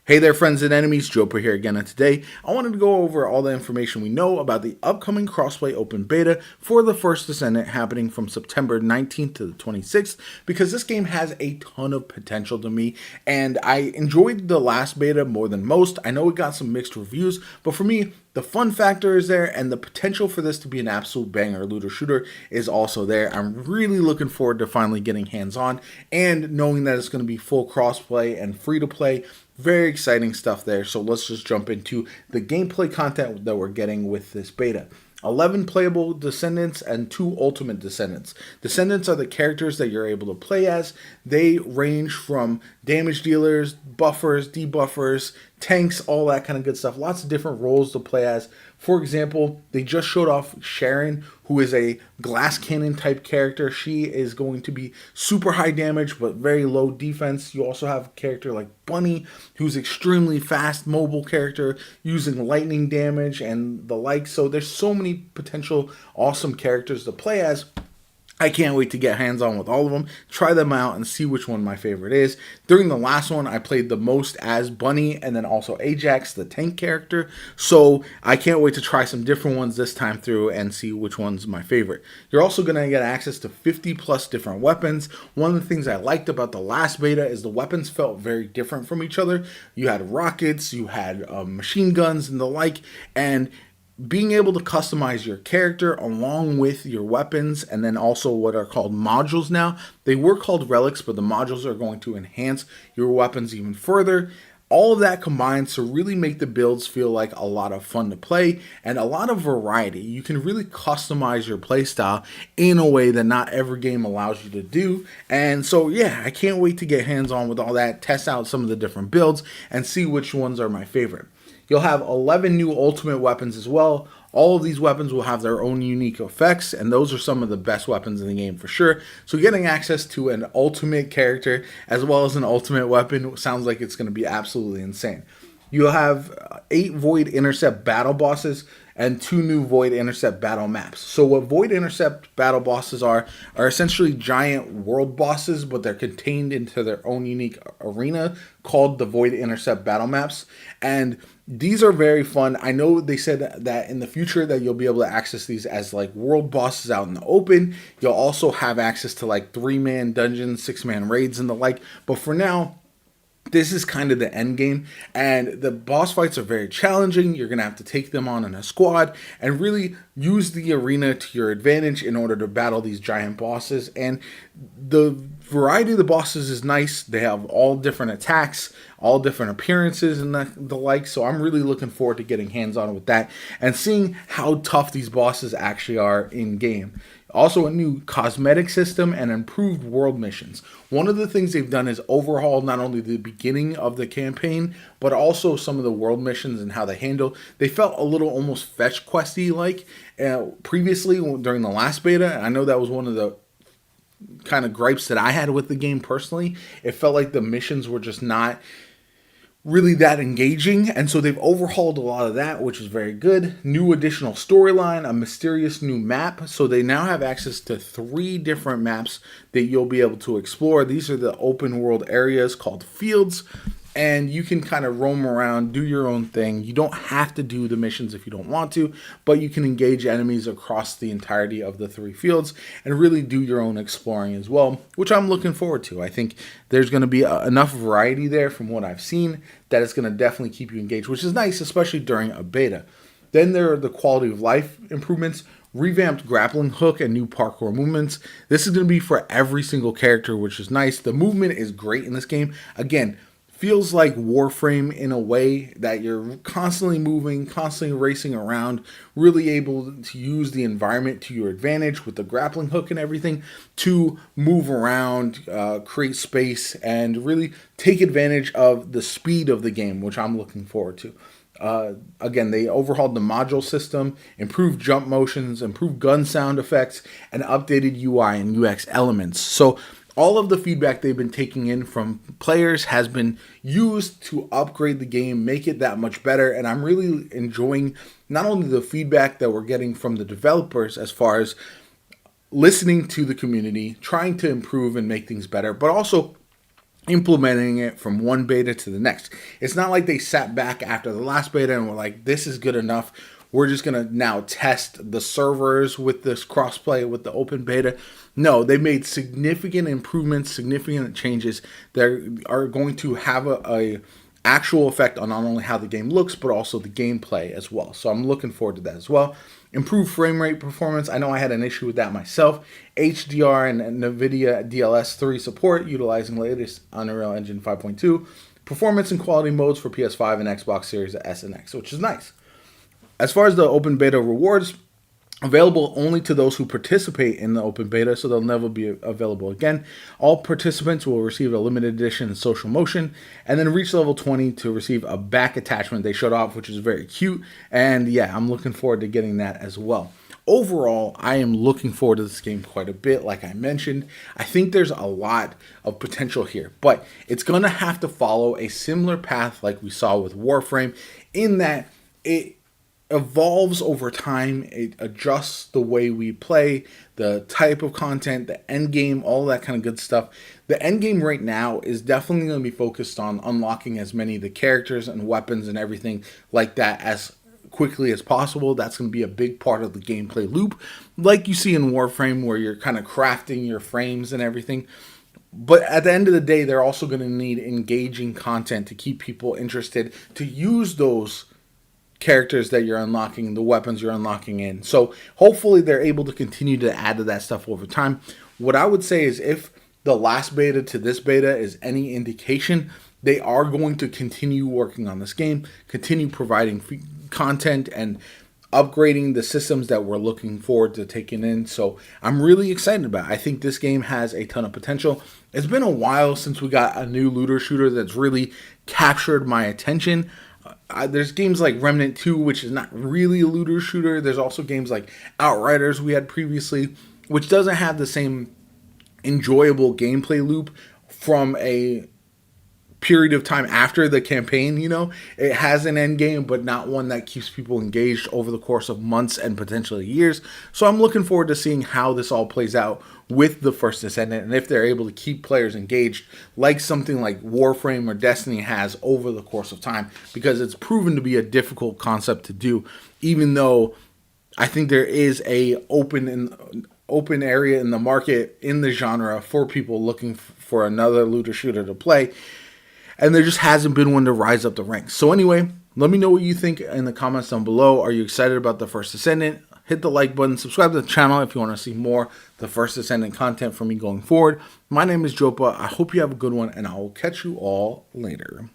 Hey there, friends and enemies, Jopa here again, and today I wanted to go over all the information we know about the upcoming Crossplay Open Beta for the First Descendant happening from September 19th to the 26th, because this game has a ton of potential to me, and I enjoyed the last beta more than most. I know it got some mixed reviews, but for me, the fun factor is there, and the potential for this to be an absolute banger looter shooter is also there. I'm really looking forward to finally getting hands-on and knowing that it's going to be full crossplay and free to play. Very exciting stuff there. So let's just jump into the gameplay content that we're getting with this beta. 11 playable Descendants and 2 Ultimate Descendants. Descendants are the characters that you're able to play as. They range from damage dealers, buffers, debuffers, tanks, all that kind of good stuff. Lots of different roles to play as. For example, they just showed off Sharon, who is a glass cannon type character. She is going to be super high damage but very low defense. You also have a character like Bunny, who's extremely fast, mobile character using lightning damage and the like. So there's so many potential awesome characters to play as. I can't wait to get hands-on with all of them, try them out, and see which one my favorite is. During the last one, I played the most as Bunny and then also Ajax, the tank character. So I can't wait to try some different ones this time through and see which one's my favorite. You're also going to get access to 50 plus different weapons. One of the things I liked about the last beta is the weapons felt very different from each other. You had rockets, you had machine guns and the like, and being able to customize your character along with your weapons, and then also what are called modules now. They were called relics, but the modules are going to enhance your weapons even further. All of that combines to really make the builds feel like a lot of fun to play and a lot of variety. You can really customize your playstyle in a way that not every game allows you to do. And so, yeah, I can't wait to get hands-on with all that, test out some of the different builds, and see which ones are my favorite. You'll have 11 new ultimate weapons as well. All of these weapons will have their own unique effects, and those are some of the best weapons in the game for sure. So getting access to an ultimate character as well as an ultimate weapon sounds like it's going to be absolutely insane. You'll have 8 Void Intercept battle bosses and 2 new Void Intercept battle maps. So what Void Intercept battle bosses are essentially giant world bosses, but they're contained into their own unique arena called the Void Intercept battle maps. And these are very fun. I know they said that in the future that you'll be able to access these as like world bosses out in the open. You'll also have access to like 3-man dungeons, 6-man raids and the like. But for now, this is kind of the end game, and the boss fights are very challenging. You're going to have to take them on in a squad and really use the arena to your advantage in order to battle these giant bosses. And the variety of the bosses is nice. They have all different attacks, all different appearances and the like. So I'm really looking forward to getting hands-on with that and seeing how tough these bosses actually are in game. Also, a new cosmetic system and improved world missions. One of the things they've done is overhaul not only the beginning of the campaign, but also some of the world missions and how they handle. They felt a little almost fetch questy like previously during the last beta. I know that was one of the kind of gripes that I had with the game personally. It felt like the missions were just not really that engaging, and so they've overhauled a lot of that, which is very good. New additional storyline, a mysterious new map, so they now have access to 3 different maps that you'll be able to explore. These are the open world areas called fields, and you can kind of roam around, do your own thing. You don't have to do the missions if you don't want to, but you can engage enemies across the entirety of the 3 fields and really do your own exploring as well, which I'm looking forward to. I think there's going to be enough variety there from what I've seen that it's going to definitely keep you engaged, which is nice, especially during a beta. Then there are the quality of life improvements, revamped grappling hook and new parkour movements. This is going to be for every single character, which is nice. The movement is great in this game. Again, feels like Warframe in a way that you're constantly moving, constantly racing around, really able to use the environment to your advantage with the grappling hook and everything to move around, create space, and really take advantage of the speed of the game, which I'm looking forward to. Again, they overhauled the module system, improved jump motions, improved gun sound effects, and updated UI and UX elements. So all of the feedback they've been taking in from players has been used to upgrade the game, make it that much better, and I'm really enjoying not only the feedback that we're getting from the developers as far as listening to the community, trying to improve and make things better, but also implementing it from one beta to the next. It's not like they sat back after the last beta and were like, this is good enough. We're just going to now test the servers with this crossplay with the open beta. No, they made significant improvements, significant changes that are going to have a actual effect on not only how the game looks, but also the gameplay as well. So I'm looking forward to that as well. Improved frame rate performance. I know I had an issue with that myself. HDR and NVIDIA DLS3 support utilizing latest Unreal Engine 5.2. Performance and quality modes for PS5 and Xbox Series S and X, which is nice. As far as the open beta rewards, available only to those who participate in the open beta, so they'll never be available again. All participants will receive a limited edition social motion, and then reach level 20 to receive a back attachment they showed off, which is very cute. And yeah, I'm looking forward to getting that as well. Overall, I am looking forward to this game quite a bit. Like I mentioned, I think there's a lot of potential here, but it's going to have to follow a similar path like we saw with Warframe, in that it evolves over time. It adjusts the way we play, the type of content, the end game, all that kind of good stuff. The end game right now is definitely going to be focused on unlocking as many of the characters and weapons and everything like that as quickly as possible. That's going to be a big part of the gameplay loop, like you see in Warframe, where you're kind of crafting your frames and everything. But at the end of the day, they're also going to need engaging content to keep people interested, to use those characters that you're unlocking, the weapons you're unlocking in. So hopefully they're able to continue to add to that stuff over time. What I would say is, if the last beta to this beta is any indication, they are going to continue working on this game, continue providing content and upgrading the systems that we're looking forward to taking in. So I'm really excited about it. I think this game has a ton of potential. It's been a while since we got a new looter shooter that's really captured my attention. There's games like Remnant 2, which is not really a looter shooter. There's also games like Outriders we had previously, which doesn't have the same enjoyable gameplay loop from a period of time after the campaign. You know, it has an end game, but not one that keeps people engaged over the course of months and potentially years. So I'm looking forward to seeing how this all plays out with the First Descendant, and if they're able to keep players engaged like something like Warframe or Destiny has over the course of time, because it's proven to be a difficult concept to do, even though I think there is a open area in the market, in the genre, for people looking for another looter shooter to play. And there just hasn't been one to rise up the ranks. So anyway, let me know what you think in the comments down below. Are you excited about the First Descendant? Hit the like button. Subscribe to the channel if you want to see more the First Descendant content from me going forward. My name is JoPa. I hope you have a good one, and I will catch you all later.